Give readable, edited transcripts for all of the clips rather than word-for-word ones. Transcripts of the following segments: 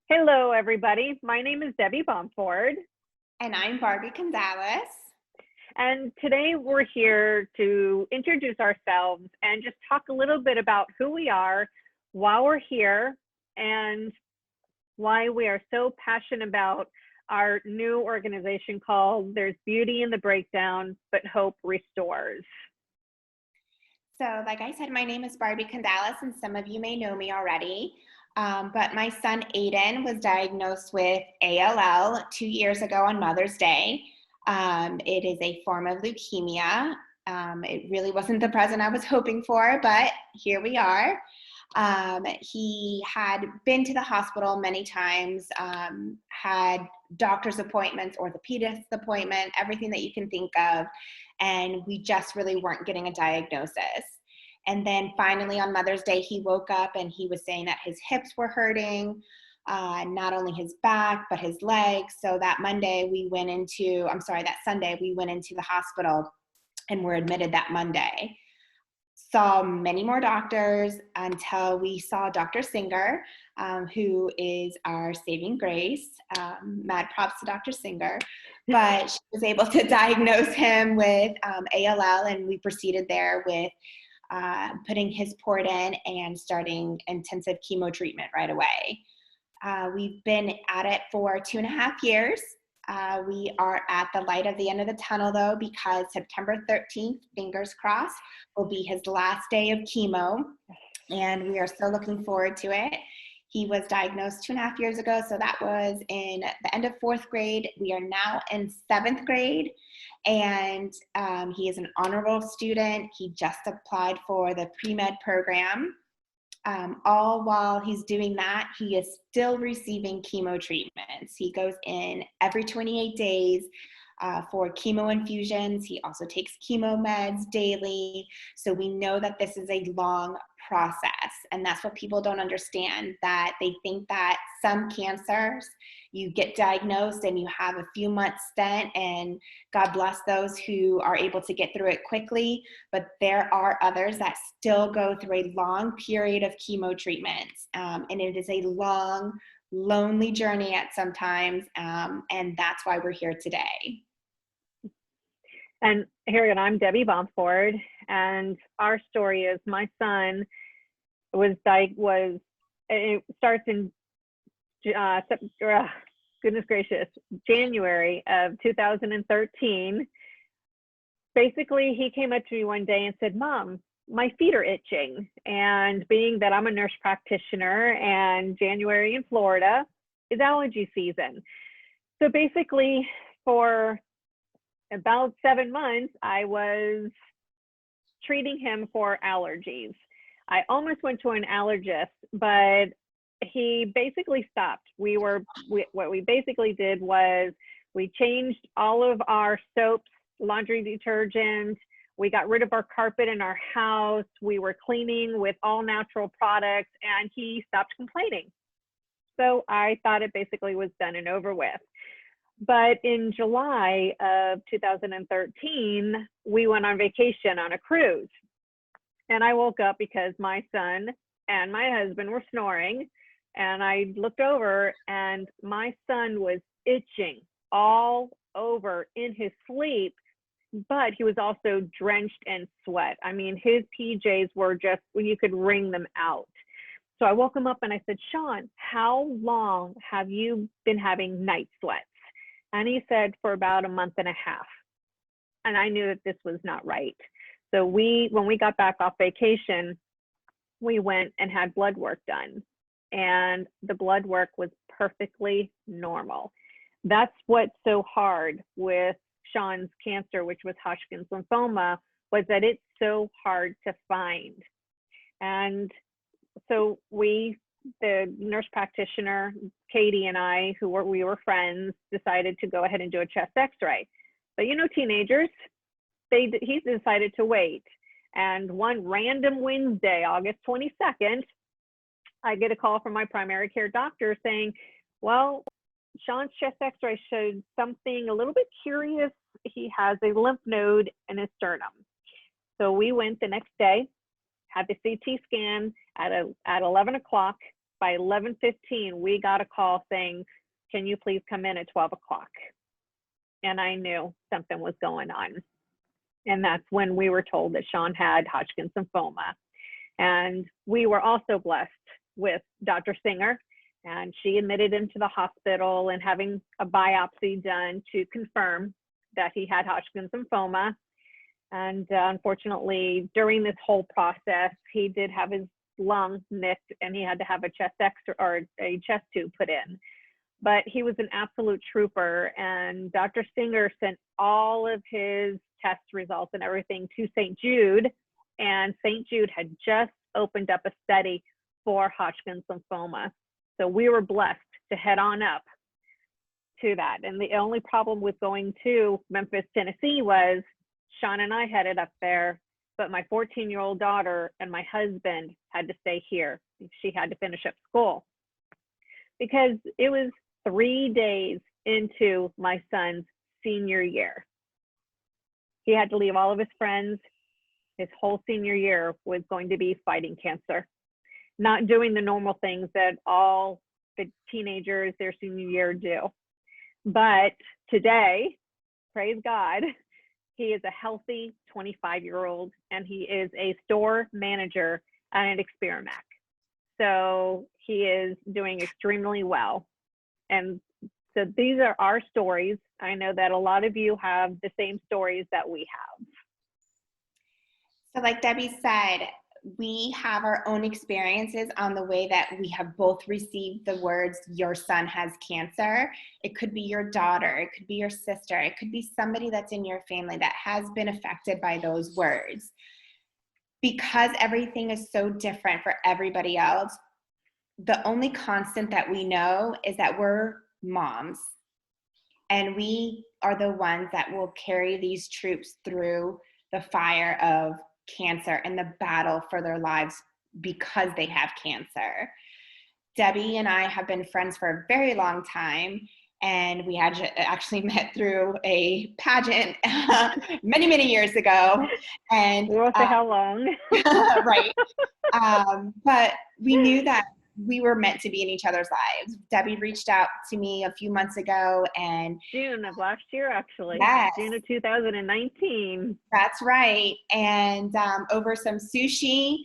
Hello, everybody. My name is Debbie Bomford, And I'm Barbi Candales. and today we're here to introduce ourselves and just talk a little bit about who we are, why we're here, and why we are so passionate about our new organization called There's Beauty in the Breakdown, but Hope Restores. So, like I said, my name is Barbi Candales, and some of you may know me already. But my son Aiden was diagnosed with ALL 2 years ago on Mother's Day. It is a form of leukemia. It really wasn't the present I was hoping for, but here we are. He had been to the hospital many times, had doctor's appointments, orthopedist appointment, everything that you can think of, and we just really weren't getting a diagnosis. And then finally on Mother's Day, he woke up and he was saying that his hips were hurting, not only his back, but his legs. So that Sunday, we went into the hospital and were admitted that Monday. Saw many more doctors until we saw Dr. Singer, who is our saving grace. Mad props to Dr. Singer. But she was able to diagnose him with ALL, and we proceeded there with putting his port in and starting intensive chemo treatment right away. We've been at it for 2.5 years. We are at the light of the end of the tunnel, though, because September 13th, fingers crossed, will be his last day of chemo, and we are still looking forward to it. He was diagnosed 2.5 years ago, so that was in the end of 4th grade. We are now in 7th grade, and he is an honorable student. He just applied for the pre-med program. All while he's doing that, he is still receiving chemo treatments. He goes in every 28 days for chemo infusions. He also takes chemo meds daily. So we know that this is a long process. And that's what people don't understand, that they think that some cancers, you get diagnosed and you have a few months stint, and God bless those who are able to get through it quickly. But there are others that still go through a long period of chemo treatments. And it is a long, lonely journey at sometimes. And that's why we're here today. And here again, I'm Debbie Bomford, and our story is my son it starts in goodness gracious, January of 2013. Basically, he came up to me one day and said, "Mom, my feet are itching." And being that I'm a nurse practitioner and January in Florida is allergy season. So basically, for about 7 months, I was treating him for allergies. I almost went to an allergist, but he basically stopped. What we basically did was we changed all of our soaps, laundry detergent. We got rid of our carpet in our house. We were cleaning with all natural products, and he stopped complaining. So I thought it basically was done and over with. But in July of 2013, we went on vacation on a cruise. And I woke up because my son and my husband were snoring. And I looked over and my son was itching all over in his sleep, but he was also drenched in sweat. I mean, his PJs were just, you could wring them out. So I woke him up and I said, "Sean, how long have you been having night sweats?" And he said, "For about a month and a half." And I knew that this was not right. So when we got back off vacation, we went and had blood work done. And the blood work was perfectly normal. That's what's so hard with Sean's cancer, which was Hodgkin's lymphoma, was that it's so hard to find. And so the nurse practitioner, Katie, and I, we were friends, decided to go ahead and do a chest x-ray. But teenagers, he decided to wait. And one random Wednesday, August 22nd, I get a call from my primary care doctor saying, "Well, Sean's chest x-ray showed something a little bit curious. He has a lymph node in his sternum." So we went the next day, had the CT scan at 11 o'clock, by 11:15, we got a call saying, can you please come in at 12 o'clock? And I knew something was going on. And that's when we were told that Sean had Hodgkin's lymphoma. And we were also blessed with Dr. Singer, and she admitted him to the hospital and having a biopsy done to confirm that he had Hodgkin's lymphoma. And unfortunately, during this whole process, he did have his lung nicked and he had to have a chest X-ray or a chest tube put in. But he was an absolute trooper, and Dr. Singer sent all of his test results and everything to St. Jude, and St. Jude had just opened up a study for Hodgkin's lymphoma. So we were blessed to head on up to that. And the only problem with going to Memphis, Tennessee was Sean and I headed up there, but my 14-year-old daughter and my husband had to stay here. She had to finish up school because it was 3 days into my son's senior year. He had to leave all of his friends. His whole senior year was going to be fighting cancer, not doing the normal things that all the teenagers their senior year do. But today, praise God, he is a healthy 25-year-old, and he is a store manager at an Experiment. So he is doing extremely well. And so these are our stories. I know that a lot of you have the same stories that we have. So like Debbie said, we have our own experiences on the way that we have both received the words, your son has cancer. It could be your daughter, it could be your sister, it could be somebody that's in your family that has been affected by those words. Because everything is so different for everybody else, the only constant that we know is that we're moms, and we are the ones that will carry these troops through the fire of cancer and the battle for their lives because they have cancer. Debbie and I have been friends for a very long time, and we had actually met through a pageant many, many years ago. And We won't say how long. right. But we knew that we were meant to be in each other's lives. Debbie reached out to me a few months ago, and June of last year, actually. yes, June of 2019. That's right. And over some sushi,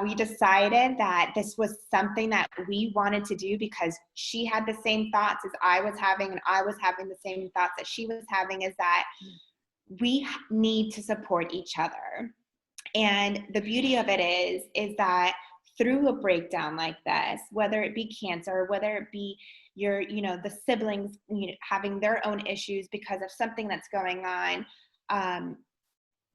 we decided that this was something that we wanted to do because she had the same thoughts as I was having, and I was having the same thoughts that she was having, is that we need to support each other. And the beauty of it is that through a breakdown like this, whether it be cancer, whether it be your, the siblings, having their own issues because of something that's going on,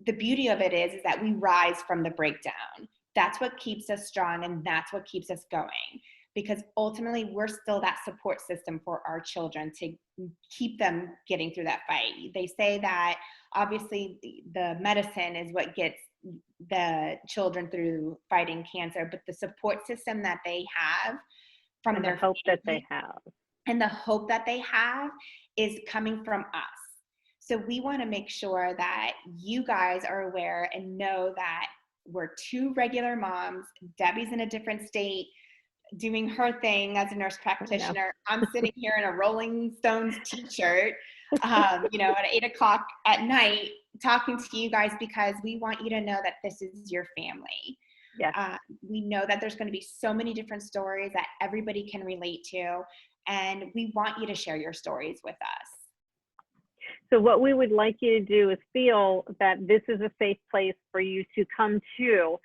the beauty of it is that we rise from the breakdown. That's what keeps us strong, and that's what keeps us going, because ultimately we're still that support system for our children to keep them getting through that fight. They say that obviously the medicine is what gets the children through fighting cancer, but the support system that they have from their hope that they have, and the hope that they have is coming from us. So we want to make sure that you guys are aware and know that we're two regular moms. Debbie's in a different state doing her thing as a nurse practitioner. I'm sitting here in a Rolling Stones t-shirt, at 8 o'clock at night talking to you guys because we want you to know that this is your family. Yes. We know that there's going to be so many different stories that everybody can relate to, and we want you to share your stories with us. So what we would like you to do is feel that this is a safe place for you to come to,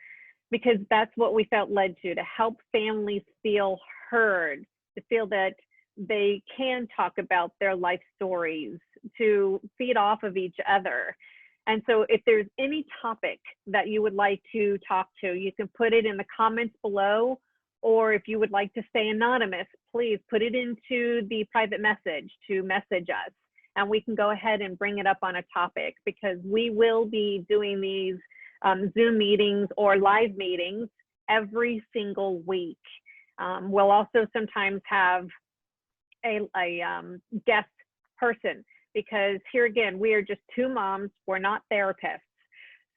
because that's what we felt led to help families feel heard, to feel that they can talk about their life stories, to feed off of each other. And so if there's any topic that you would like to talk to, you can put it in the comments below, or if you would like to stay anonymous, please put it into the private message to message us, and we can go ahead and bring it up on a topic, because we will be doing these Zoom meetings or live meetings every single week. We'll also sometimes have a guest person, because here again, we are just two moms, we're not therapists.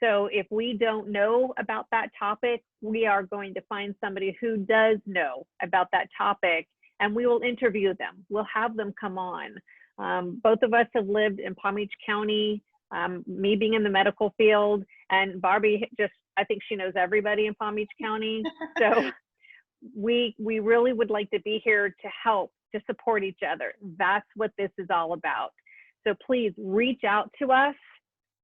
So if we don't know about that topic, we are going to find somebody who does know about that topic, and we will interview them. We'll have them come on. Both of us have lived in Palm Beach County, me being in the medical field, and Barbi I think she knows everybody in Palm Beach County. So we really would like to be here to help, to support each other. That's what this is all about. So please reach out to us,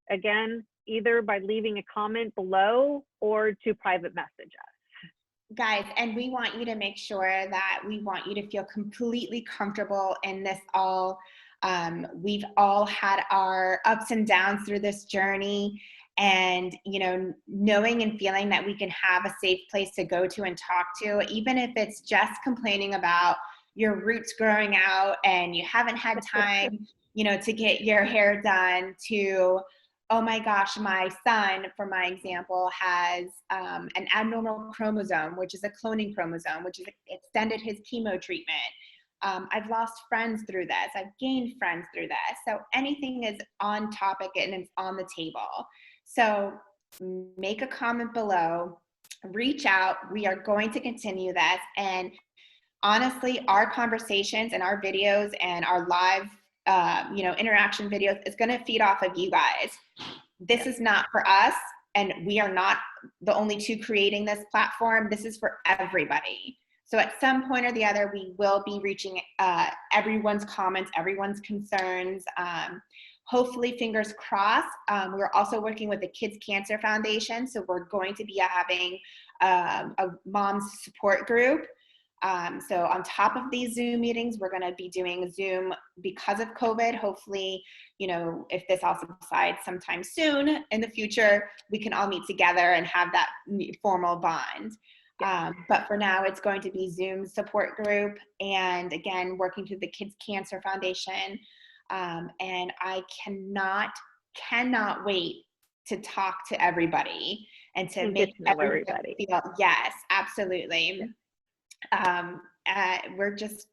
again, either by leaving a comment below or to private message us. Guys, and we want you to make sure that we want you to feel completely comfortable in this all. We've all had our ups and downs through this journey, and knowing and feeling that we can have a safe place to go to and talk to, even if it's just complaining about your roots growing out and you haven't had time to get your hair done, to, oh my gosh, my son, for my example, has an abnormal chromosome, which is a cloning chromosome, which has extended his chemo treatment. I've lost friends through this. I've gained friends through this. So anything is on topic and it's on the table. So make a comment below, reach out. We are going to continue this. And honestly, our conversations and our videos and our live interaction videos is going to feed off of you guys. This is not for us, and we are not the only two creating this platform. This is for everybody. So at some point or the other, we will be reaching everyone's comments, everyone's concerns. Hopefully, fingers crossed. We're also working with the Kids Cancer Foundation, so we're going to be having a mom's support group. So on top of these Zoom meetings, we're going to be doing Zoom because of COVID. Hopefully, if this all subsides sometime soon in the future, we can all meet together and have that formal bond. But for now, it's going to be Zoom support group, and again, working through the Kids Cancer Foundation. And I cannot wait to talk to everybody and to make everybody feel, yes, absolutely. We're just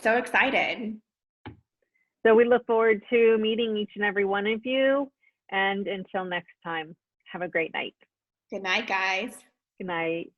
so excited. So we look forward to meeting each and every one of you. And until next time, have a great night. Good night, guys. Good night.